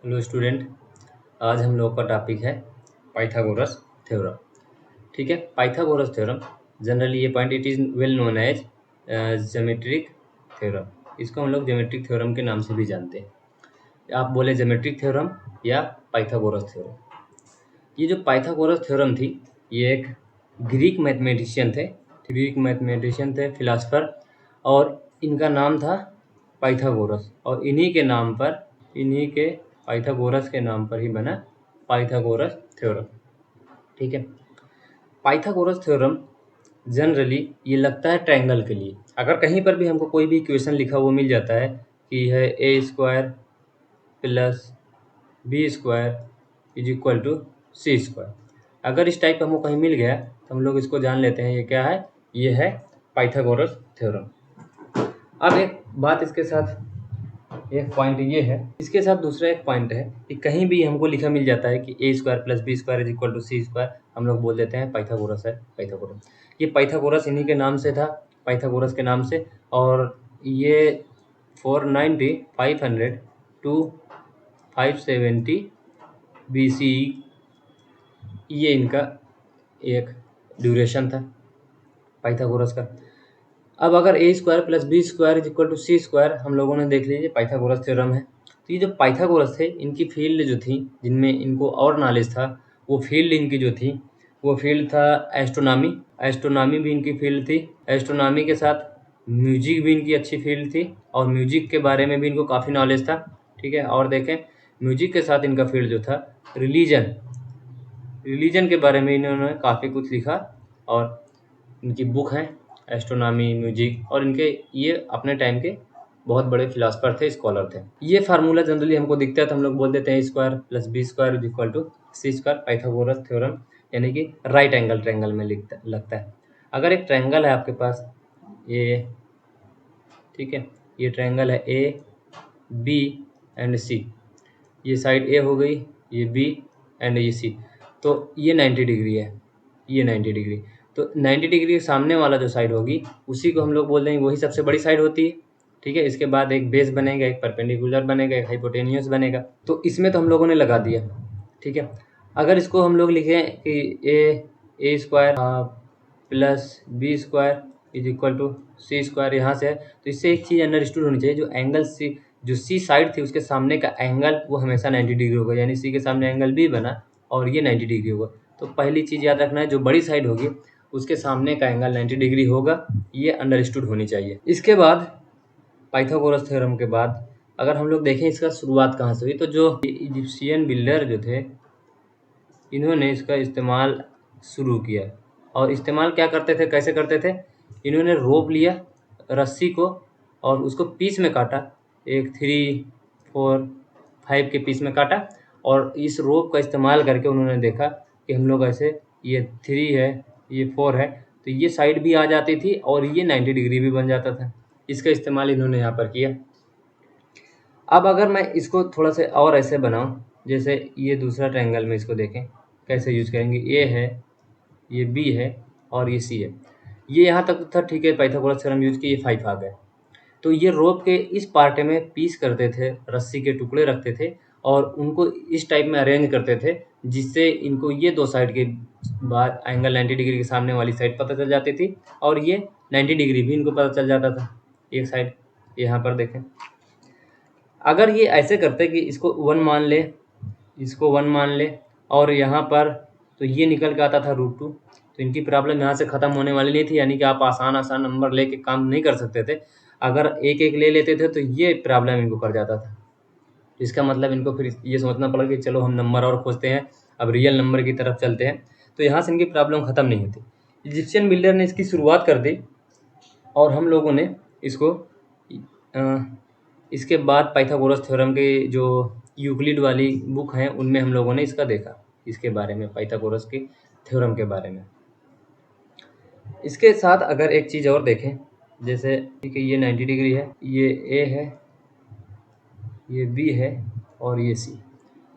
Hello student. आज हम लोग का टॉपिक है पाइथागोरस थ्योरम। ठीक है, पाइथागोरस थ्योरम जनरली ये point it is well known as geometric theorem. इसको हम लोग ज्योमेट्रिक थ्योरम के नाम से भी जानते हैं। आप बोले ज्योमेट्रिक थ्योरम या पाइथागोरस थ्योरम। ये जो पाइथागोरस थ्योरम थी, ये एक ग्रीक मैथमेटिशियन थे, फिलासफर, और इनका नाम था पाइथागोरस। और इन्हीं के पाइथागोरस के नाम पर ही बना पाइथागोरस थ्योरम। ठीक है, पाइथागोरस थ्योरम जनरली ये लगता है ट्रायंगल के लिए। अगर कहीं पर भी हमको कोई भी इक्वेशन लिखा हुआ मिल जाता है कि है A square plus B square is equal to C square, अगर इस टाइप का हमको कहीं मिल गया तो हम लोग इसको जान लेते हैं ये क्या है, ये है पाइथागोरस थ्योरम। अब एक बात इसके साथ, एक पॉइंट ये है, इसके साथ दूसरा एक पॉइंट है कि कहीं भी हमको लिखा मिल जाता है कि A square plus B square is equal to C square, हम लोग बोल देते हैं पाइथागोरस है पाइथागोरस। ये पाइथागोरस इन्हीं के नाम से था, पाइथागोरस के नाम से। और ये 490 500 टू 570 BC ये इनका एक ड्यूरेशन था पाइथागोरस का। अब अगर A square plus B square is equal to C square हम लोगों ने देख लीजिए पाइथागोरस थ्योरम है। तो ये जो पाइथागोरस थे, इनकी फील्ड जो थी, जिनमें इनको और नॉलेज था, वो फील्ड इनकी जो थी, वो फील्ड था एस्ट्रोनॉमी। एस्ट्रोनॉमी भी इनकी फील्ड थी। एस्ट्रोनॉमी के साथ म्यूजिक भी इनकी अच्छी फील्ड थी, और म्यूजिक के बारे में भी इनको काफ़ी नॉलेज था। ठीक है, और देखें म्यूजिक के साथ इनका फील्ड जो था रिलीजन के बारे में इन्होंने काफ़ी कुछ लिखा, और इनकी बुक हैं एस्ट्रोनॉमी, म्यूजिक, और इनके ये अपने टाइम के बहुत बड़े फिलासफर थे, स्कॉलर थे। ये फार्मूला जनरली हमको दिखता है तो हम लोग बोल देते हैं square plus B square is equal to C square, Pythagoras theorem, यानी कि राइट एंगल ट्रायंगल में लगता है। अगर एक ट्रायंगल है आपके पास ये, ठीक है, ये ट्रायंगल है ए बी एंड सी, ये साइड ए हो गई, ये बी एंड ये सी, तो ये 90 डिग्री है, ये 90 डिग्री। तो 90 डिग्री के सामने वाला जो साइड होगी उसी को हम लोग बोल देंगे वही सबसे बड़ी साइड होती है। ठीक है, इसके बाद एक बेस बनेगा, एक परपेंडिकुलर बनेगा, एक हाइपोटेन्यूस बनेगा। तो इसमें तो हम लोगों ने लगा दिया। ठीक है, अगर इसको हम लोग लिखें कि A square plus B square is equal to C square, यहाँ से है, तो इससे एक चीज़ अंडरस्टूड होनी चाहिए, जो एंगल सी, जो सी साइड थी उसके सामने का एंगल वो हमेशा 90 डिग्री होगा, यानी सी के सामने एंगल बी बना और ये 90 डिग्री होगा। तो पहली चीज़ याद रखना है, जो बड़ी साइड होगी उसके सामने का एंगल 90 डिग्री होगा, ये अंडरस्टूड होनी चाहिए। इसके बाद पाइथागोरस थ्योरम के बाद अगर हम लोग देखें इसका शुरुआत कहाँ से हुई, तो जो इजिप्शियन बिल्डर जो थे, इन्होंने इसका इस्तेमाल शुरू किया। और इस्तेमाल क्या करते थे, कैसे करते थे, इन्होंने रोप लिया, रस्सी को, और उसको पीस में काटा, एक 3 4 5 के पीस में काटा, और इस रोप का इस्तेमाल करके उन्होंने देखा कि हम लोग ऐसे, ये 3 है, ये 4 है, तो ये साइड भी आ जाती थी और ये 90 डिग्री भी बन जाता था। इसका इस्तेमाल इन्होंने यहाँ पर किया। अब अगर मैं इसको थोड़ा सा और ऐसे बनाऊं, जैसे ये दूसरा ट्रायंगल में इसको देखें कैसे यूज करेंगे, ए है, ये बी है और ये सी है। ये यहाँ तक था, ठीक है, पाइथागोरस थ्योरम यूज किए, 5 आ गए। तो ये रोप के इस पार्ट में पीस करते थे, रस्सी के टुकड़े रखते थे और उनको इस टाइप में अरेंज करते थे, जिससे इनको ये दो साइड के बाद एंगल 90 डिग्री के सामने वाली साइड पता चल जाती थी, और ये 90 डिग्री भी इनको पता चल जाता था। एक साइड यहाँ पर देखें, अगर ये ऐसे करते कि इसको 1 मान ले, इसको 1 मान ले, और यहाँ पर तो ये निकल के आता था √2, तो इनकी प्रॉब्लम यहाँ से ख़त्म होने वाली नहीं थी, यानी कि आप आसान नंबर लेके काम नहीं कर सकते थे। अगर एक एक ले लेते थे तो ये प्रॉब्लम इनको कर जाता था। इसका मतलब इनको फिर ये सोचना पड़ा कि चलो हम नंबर और खोजते हैं, अब रियल नंबर की तरफ चलते हैं। तो यहाँ से इनकी प्रॉब्लम ख़त्म नहीं होती। इजिप्शियन बिल्डर ने इसकी शुरुआत कर दी, और हम लोगों ने इसको इसके बाद पाइथागोरस थ्योरम के जो यूक्लिड वाली बुक हैं उनमें हम लोगों ने इसका देखा, इसके बारे में, पाइथागोरस के थ्योरम के बारे में। इसके साथ अगर एक चीज़ और देखें, जैसे कि ये 90 डिग्री है, ये ए है, ये बी है और ये सी,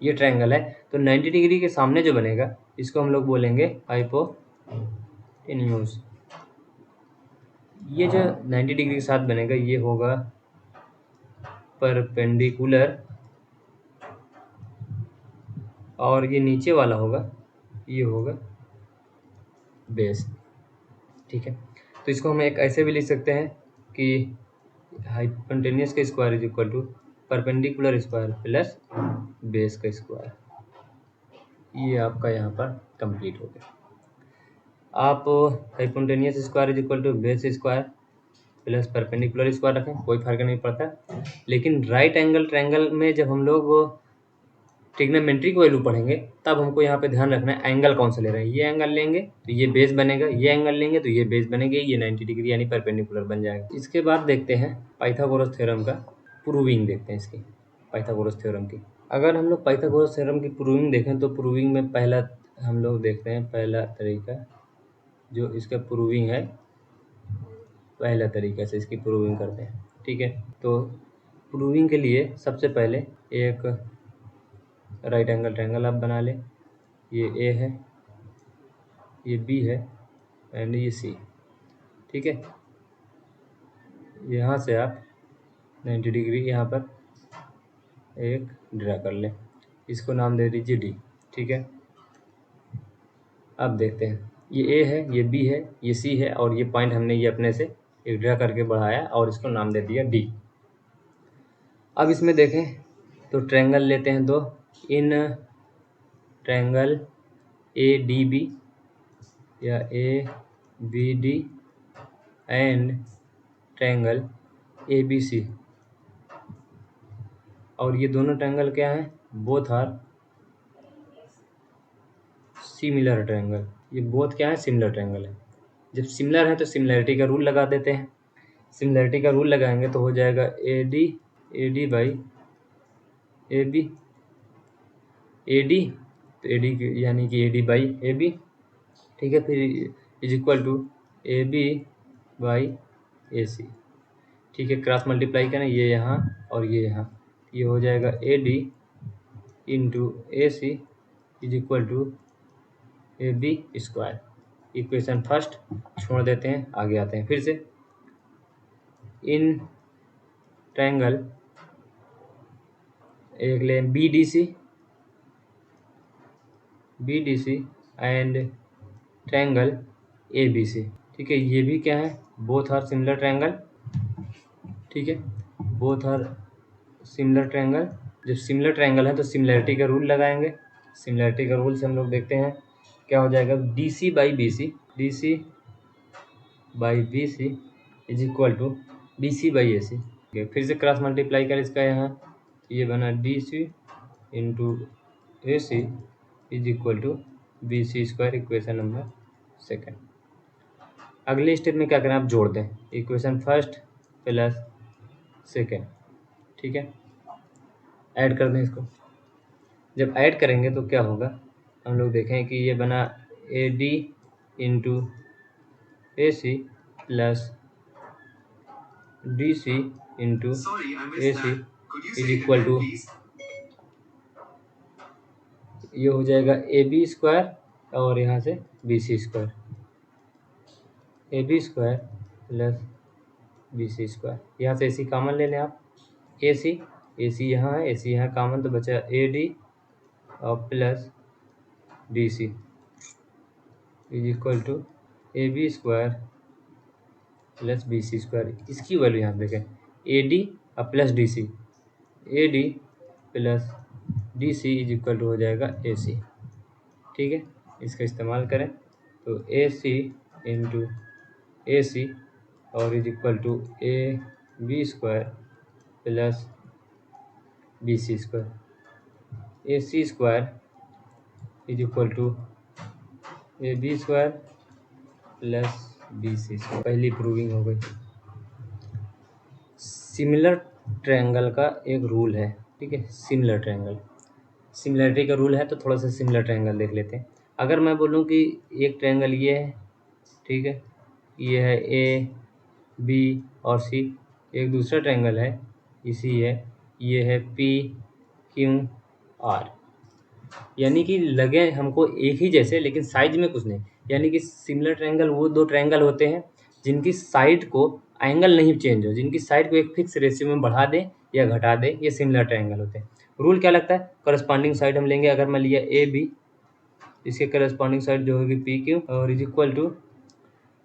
ये ट्रायंगल है। तो 90 डिग्री के सामने जो बनेगा इसको हम लोग बोलेंगे हाइपोटेन्यूज। ये जो 90 डिग्री के साथ बनेगा ये होगा परपेंडिकुलर और ये नीचे वाला होगा, ये होगा बेस। ठीक है, तो इसको हम एक ऐसे भी लिख सकते हैं कि हाइपोटेन्यूस का square is equal to perpendicular square plus base का स्क्वायर। ये आपका यहाँ पर कंप्लीट हो गया। आप hypotenuse square is equal to base square plus perpendicular square रखें, कोई फर्क नहीं पड़ता। लेकिन राइट एंगल ट्रायंगल में जब हम लोग ट्रिग्नोमेट्रिक वैल्यू पढ़ेंगे तब हमको यहाँ पे ध्यान रखना है एंगल कौन सा ले रहे हैं। ये एंगल लेंगे तो ये बेस बनेगा, ये एंगल लेंगे तो ये बेस बनेगा, ये 90 डिग्री यानी परपेंडिकुलर बन जाएगा। इसके बाद देखते हैं पाइथागोरस थ्योरम का प्रूविंग देखते हैं इसकी, पाइथागोरस थ्योरम की। अगर हम लोग पाइथागोरस थ्योरम की प्रूविंग देखें तो प्रूविंग में पहला हम लोग देखते हैं, पहला तरीका जो इसका प्रूविंग है, पहला तरीका से इसकी प्रूविंग करते हैं। ठीक है, तो प्रूविंग के लिए सबसे पहले एक राइट एंगल ट्रायंगल आप बना लें। ये ए है, ये बी है एंड ये सी। ठीक है, यहाँ से आप 90 डिग्री यहाँ पर एक ड्रा कर लें, इसको नाम दे दीजिए डी। ठीक है, अब देखते हैं, ये ए है, ये बी है, ये सी है और ये पॉइंट हमने ये अपने से एक ड्रा करके बढ़ाया और इसको नाम दे दिया डी। अब इसमें देखें तो ट्रायंगल लेते हैं दो, इन ट्रायंगल ए डी बी या A B D and triangle A B C. और ये दोनों ट्रायंगल क्या हैं, बोथ आर सिमिलर ट्रायंगल। ये बोथ क्या है, सिमिलर ट्रायंगल है। जब सिमिलर है तो सिमिलैरिटी का रूल लगा देते हैं। सिमिलैरिटी का रूल लगाएंगे तो हो जाएगा A D by A B, A D तो ए डी यानी कि A D by A B. ठीक है, फिर is equal to A B by A C. ठीक है, क्रॉस मल्टीप्लाई करें, ये यहाँ और ये यहाँ, ये हो जाएगा A D into A C is equal to A B square. Equation first छोड़ देते हैं, आगे आते हैं फिर से। इन ट्रायंगल एक लें B D C and triangle A B C. ठीक है, ये भी क्या है, बोथ आर सिमिलर ट्रायंगल। ठीक है, बोथ आर सिमिलर ट्रायंगल। जब सिमिलर ट्रायंगल है तो सिमिलैरिटी का रूल लगाएंगे। सिमिलैरिटी का रूल से हम लोग देखते हैं क्या हो जाएगा, D C by B C is equal to B C by A C. फिर से क्रॉस मल्टीप्लाई कर इसका यहाँ, ये बना D C into A C is equal to B C square. Equation number second. अगले स्टेप में क्या करें, आप जोड़ दें इक्वेशन फर्स्ट प्लस सेकेंड। ठीक है, ऐड कर दें इसको। जब ऐड करेंगे तो क्या होगा, हम लोग देखें कि ये बना A D into A C plus D C into A C is equal to, ये हो जाएगा ए बी स्क्वायर और यहाँ से B C square, A B square plus B C square. यहाँ से ए सी कॉमन ले लें आप, ए सी यहाँ है, ए सी यहाँ कॉमन तो बचा ए डी और plus D C is equal to A B square plus B C square. इसकी वैल्यू यहाँ देखें, ए डी और plus D C, A D plus D C is equal to हो जाएगा ए सी। ठीक है, इसका इस्तेमाल करें तो ए सी इंटू ए सी और is equal to A B square plus B C square. A C square is equal to A B square plus B C square. पहली प्रूविंग हो गई। सिमिलर ट्रायंगल का एक रूल है। ठीक है, सिमिलर ट्रायंगल, सिमिलैरिटी का रूल है तो थोड़ा सा सिमिलर ट्रायंगल देख लेते हैं। अगर मैं बोलूँ कि एक ट्रायंगल ये है, ठीक है, ये है ए बी और सी, एक दूसरा ट्रायंगल है इसी है, ये है पी क्यू आर, यानी कि लगे हमको एक ही जैसे लेकिन साइज में कुछ नहीं। यानी कि सिमिलर ट्रायंगल वो दो ट्रायंगल होते हैं जिनकी साइड को एंगल नहीं चेंज हो, जिनकी साइड को एक फिक्स रेशियो में बढ़ा दें या घटा दें, ये सिमिलर ट्रायंगल होते हैं। रूल क्या लगता है, करस्पॉन्डिंग साइड हम लेंगे। अगर मैं लिया ए बी, इसके करस्पॉन्डिंग साइड जो होगी पी क्यू और इज इक्वल टू,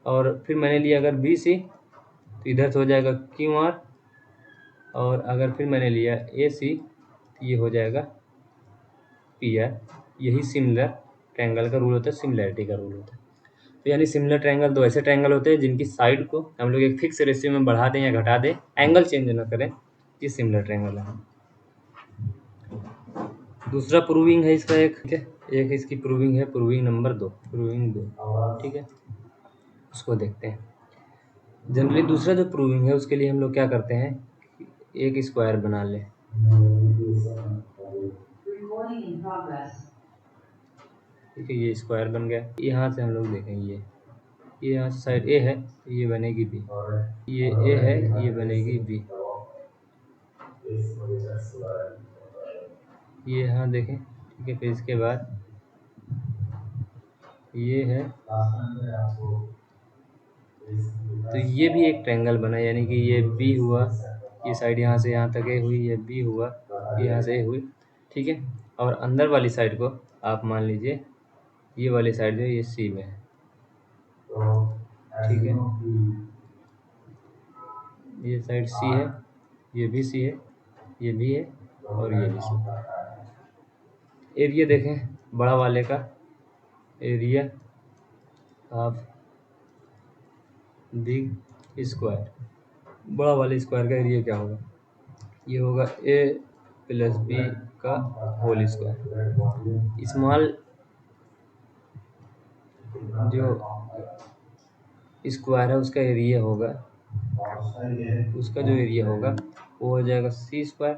और फिर मैंने लिया अगर बी सी तो इधर से हो जाएगा क्यू आर, और अगर फिर मैंने लिया ए सी तो ये हो जाएगा पी आर। यही सिमिलर ट्रायंगल का रूल होता है, सिमिलैरिटी का रूल होता है। तो यानी सिमिलर ट्रायंगल दो ऐसे ट्रायंगल होते हैं जिनकी साइड को हम लोग एक फिक्स रेशियो में बढ़ा दें या घटा दें, एंगल चेंज ना करें, ये सिमिलर ट्रायंगल है। दूसरा प्रूविंग है इसका एक, ठीक है, एक इसकी प्रूविंग है, प्रूविंग नंबर 2, प्रूविंग 2, ठीक है, उसको देखते हैं। जनरली दूसरा जो प्रूविंग है उसके लिए हम लोग क्या करते हैं, एक स्क्वायर बना ले। ठीक है, ये स्क्वायर बन गया। यहाँ से हम लोग देखेंगे ये यहाँ से साइड ए है, ये बनेगी बी, ये ए है, ये बनेगी बी। ये यहाँ देखें, ठीक है, फिर इसके बाद ये है, तो ये भी एक ट्रायंगल बना, यानी कि ये बी हुआ, ये साइड यहाँ से यहाँ तक ए हुई, ये बी हुआ, ये यहाँ से ए हुई, ठीक है। और अंदर वाली साइड को आप मान लीजिए ये वाली साइड जो है ये सी में है, ठीक है, ये साइड सी है, ये भी सी है, ये भी है, और ये भी सी। एरिया देखें बड़ा वाले का, एरिया ऑफ बिग स्क्वायर, बड़ा वाले स्क्वायर का एरिया क्या होगा, ये होगा ए प्लस बी का होल स्क्वायर। स्मॉल जो स्क्वायर है उसका एरिया होगा, उसका जो एरिया होगा वो हो जाएगा सी स्क्वायर,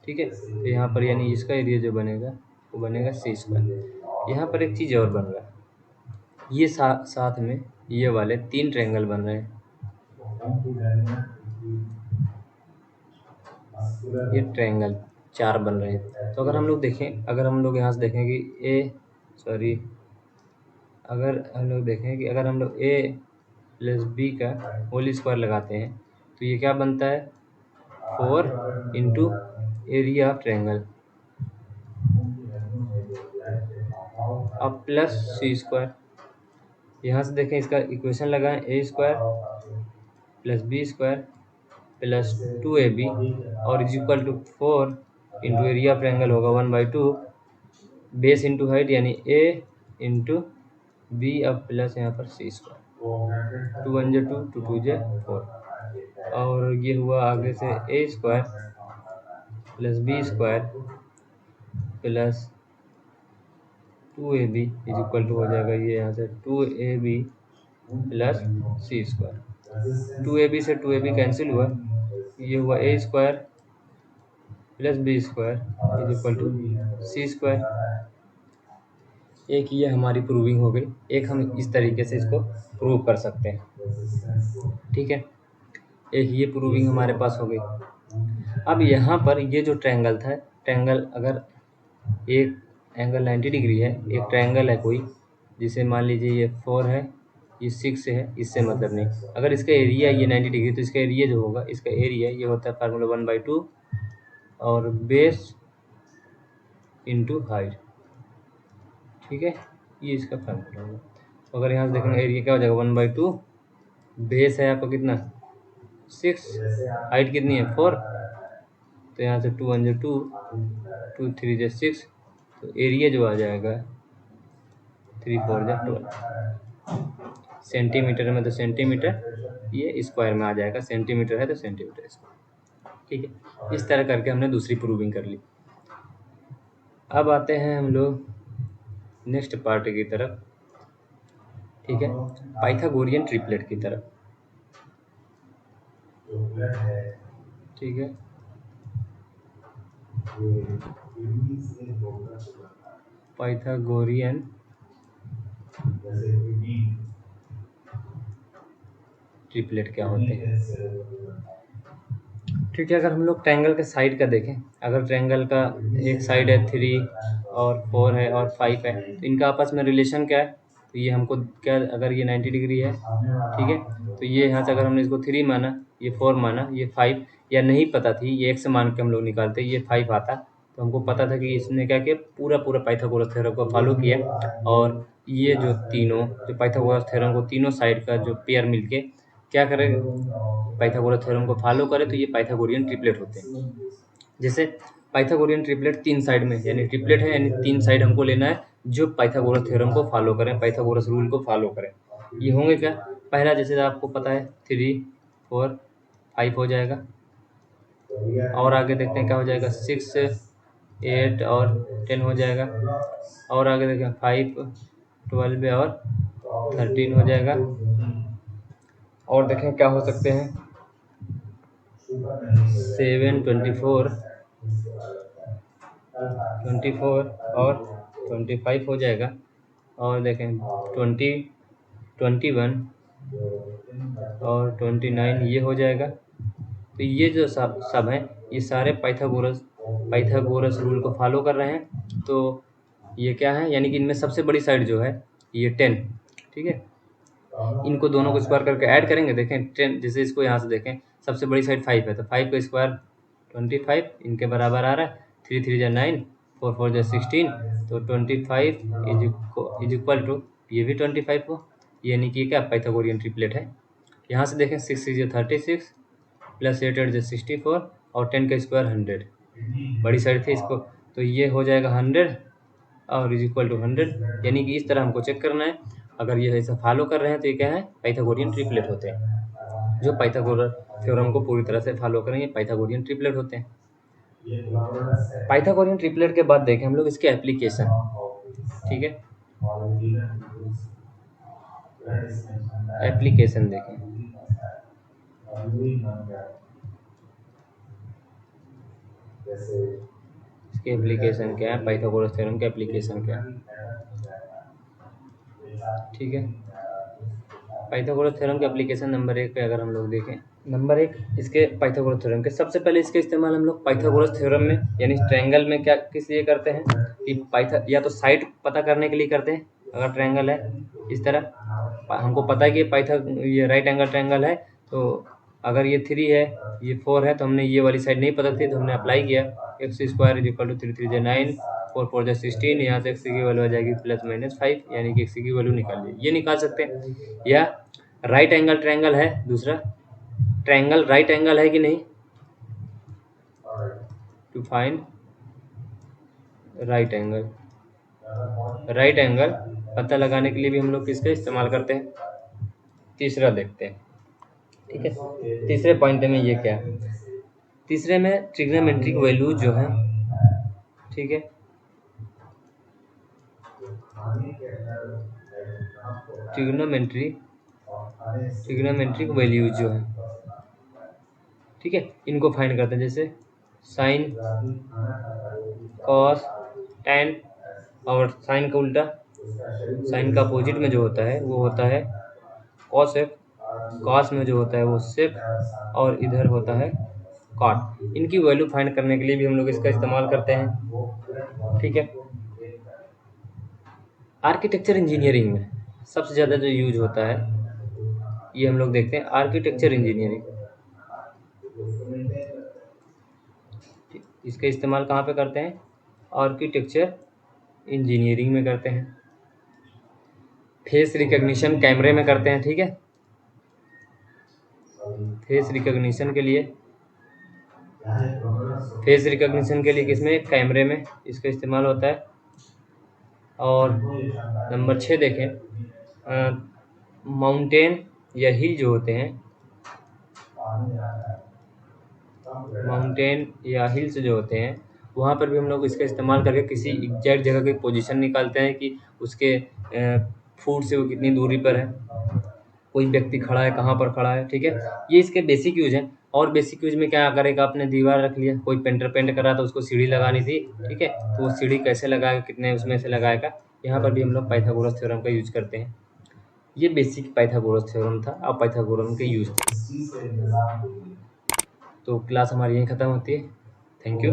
ठीक है। तो यहाँ पर यानी इसका एरिया जो बनेगा वो बनेगा सी स्क्वायर। यहाँ पर एक चीज़ और बन रहा है, ये साथ में ये वाले 3 ट्रायंगल बन रहे हैं, ये ट्रायंगल 4 बन रहे हैं। तो अगर हम लोग देखें, अगर हम लोग यहाँ से देखें कि अगर हम लोग देखें कि अगर हम लोग ए प्लस बी का होल स्क्वायर लगाते हैं तो ये क्या बनता है, 4 इंटू एरिया ऑफ ट्रायंगल अब प्लस सी स्क्वायर। यहाँ से देखें इसका इक्वेशन लगाएं, A square plus B square plus 2ab और is equal to 4 into area of triangle होगा 1/2 बेस इंटू हाइट, यानी ए इंटू बी अब प्लस यहाँ पर सी स्क्वायर, 2 1 2 2 2 4, और ये हुआ आगे से A square plus B square plus 2ab is equal to हो जाएगा ये यहाँ से 2ab plus C square. 2ab से 2ab कैंसिल हुआ, ये हुआ A square plus B square is equal to C square. एक ये हमारी प्रूविंग हो गई, एक हम इस तरीके से इसको प्रूव कर सकते हैं, ठीक है। एक ये प्रूविंग हमारे पास हो गई। अब यहाँ पर ये जो ट्रायंगल था, ट्रायंगल अगर एक एंगल 90 डिग्री है, एक ट्रायंगल है कोई, जिसे मान लीजिए ये 4 है, ये 6 है, इससे मतलब नहीं। अगर इसका एरिया ये 90 डिग्री तो इसका एरिया जो होगा, इसका एरिया ये होता है फार्मूला 1/2 और बेस इंटू हाइट, ठीक है, ये इसका फार्मूला होगा। तो अगर यहाँ से देखेंगे एरिया क्या हो जाएगा 1/2, बेस है आपका कितना 6, हाइट कितनी है 4, तो यहाँ से 2 1 2 2 3 6, तो एरिया जो आ जाएगा 3 4 12 सेंटीमीटर में, तो सेंटीमीटर, ये स्क्वायर में आ जाएगा, सेंटीमीटर है तो सेंटीमीटर स्क्वायर, ठीक है। इस तरह करके हमने दूसरी प्रूविंग कर ली। अब आते हैं हम लोग नेक्स्ट पार्ट की तरफ, ठीक है, पाइथागोरियन ट्रिपलेट की तरफ, ठीक है। पाइथागोरियन ट्रिपलेट क्या होते हैं, ठीक है। अगर हम लोग ट्रायंगल के साइड का देखें, अगर ट्रायंगल का एक साइड है 3 और 4 है और 5 है, तो इनका आपस में रिलेशन क्या है, तो ये हमको क्या, अगर ये 90 डिग्री है, ठीक है, तो ये यहाँ से अगर हमने इसको 3 माना, ये 4 माना, ये 5, या नहीं पता थी, ये x मान के हम लोग निकालते, ये 5 आता, तो तो हमको पता था कि इसने क्या किया, पूरा पाइथागोरस थ्योरम को फॉलो किया। और ये जो तीनों जो पाइथागोरस थ्योरम को तीनों साइड का जो पेयर मिलके क्या करे, पाइथागोरस थ्योरम को फॉलो करे, तो ये पाइथागोरियन ट्रिपलेट होते हैं। जैसे पाइथागोरियन ट्रिपलेट तीन साइड में, यानी ट्रिपलेट है, यानी तीन साइड हमको लेना है जो पाइथागोरस थ्योरम को फॉलो करें, पाइथागोरस रूल को फॉलो करें। ये होंगे क्या, पहला जैसे आपको पता है 3 4 5 हो जाएगा, और आगे देखते हैं क्या हो जाएगा, 6 8 और 10 हो जाएगा, और आगे देखें 5 12 और 13 हो जाएगा, और देखें क्या हो सकते हैं 7 24 और 25 हो जाएगा, और देखें 20 21 और 29 ये हो जाएगा। तो ये जो सब हैं ये सारे पाइथागोरस रूल को फॉलो कर रहे हैं। तो ये क्या है, यानी कि इनमें सबसे बड़ी साइड जो है ये 10, ठीक है। इनको दोनों को स्क्वायर करके ऐड करेंगे, देखें 10, जैसे इसको यहाँ से देखें सबसे बड़ी साइड 5 है, तो 5 का स्क्वायर 25 इनके बराबर आ रहा है, 3 3 9 4 4 16, तो 25 इज इक्वल टू ये भी 25 हो, यानी कि क्या पाइथागोरियन ट्रिपलेट है। यहाँ से देखें 6 6 36 प्लस 8 8 64 और 10 का स्क्वायर 100, बड़ी साइड थी इसको, तो ये हो जाएगा 100 और इज इक्वल टू 100, यानी कि इस तरह हमको चेक करना है। अगर ये ऐसा फॉलो कर रहे हैं तो ये क्या है, पाइथागोरियन ट्रिपलेट होते हैं। जो पाइथागोरस थ्योरम को पूरी तरह से फॉलो करेंगे पाइथागोरियन ट्रिपलेट होते हैं। पाइथागोरियन ट्रिपलेट के बाद देखें हम लोग इसके एप्लीकेशन, ठीक है। एप्लीकेशन देखें, इसके एप्लीकेशन क्या है, पाइथागोरस थ्योरम के एप्लीकेशन क्या है, ठीक है। पाइथागोरस थ्योरम के एप्लीकेशन नंबर 1 पे अगर हम लोग देखें, नंबर 1 इसके पाइथागोरस थ्योरम के, सबसे पहले इसके इस्तेमाल हम लोग पाइथागोरस थ्योरम में यानी ट्रायंगल में क्या किस लिए करते हैं कि या तो साइड पता करने के लिए करते हैं। अगर ट्रायंगल है इस तरह, हमको पता है कि ये राइट एंगल ट्रायंगल है, तो अगर ये 3 है ये 4 है, तो हमने ये वाली साइड नहीं पता थी तो हमने अप्लाई किया, X square is equal to 3 3 9 4 4 16, यहाँ से एक्स की वैल्यू आ जाएगी +-5, यानी कि एक्स की वैल्यू निकाल ली, ये निकाल सकते हैं। या राइट एंगल ट्रायंगल है, दूसरा ट्रायंगल राइट एंगल है कि नहीं, to find right angle, right angle पता लगाने के लिए भी हम लोग किसका इस्तेमाल करते हैं, तीसरा देखते हैं, ठीक है। तीसरे पॉइंट में ये क्या है, तीसरे में ट्रिग्नोमेट्रिक वैल्यूज जो है, ठीक है, ट्रिग्नोमेट्रिक वैल्यूज जो है, ठीक है, इनको फाइंड करते हैं। जैसे साइन कॉस टैन, और साइन का उल्टा, साइन का अपोजिट में जो होता है वो होता है कॉसेक, कॉस में जो होता है वो सेक, और इधर होता है कॉट। इनकी वैल्यू फाइंड करने के लिए भी हम लोग इसका इस्तेमाल करते हैं, ठीक है। आर्किटेक्चर इंजीनियरिंग में सबसे ज़्यादा जो यूज होता है ये हम लोग देखते हैं आर्किटेक्चर इंजीनियरिंग, इसका इस्तेमाल कहाँ पे करते हैं, आर्किटेक्चर इंजीनियरिंग में करते हैं। फेस रिकग्निशन कैमरे में करते हैं, ठीक है। फेस रिकग्निशन के लिए, किसमें, कैमरे में इसका इस्तेमाल होता है। और नंबर 6 देखें, माउंटेन या हिल जो होते हैं, माउंटेन या हिल्स जो होते हैं, वहाँ पर भी हम लोग इसका इस्तेमाल करके किसी एग्जैक्ट जगह की पोजीशन निकालते हैं कि उसके फुट से वो कितनी दूरी पर है, कोई व्यक्ति खड़ा है कहाँ पर खड़ा है, ठीक है। ये इसके बेसिक यूज हैं। और बेसिक यूज में क्या करेगा, आपने दीवार रख लिया, कोई पेंटर पेंट करा तो उसको सीढ़ी लगानी थी, ठीक है, तो वो सीढ़ी कैसे लगाएगा, कितने उसमें से लगाएगा, यहाँ पर भी हम लोग पाइथागोरस थ्योरम का यूज करते हैं। ये बेसिक पाइथागोरस थ्योरम था और पाइथागोरस के यूज थे। तो क्लास हमारी यहीं ख़त्म होती है। Thank you.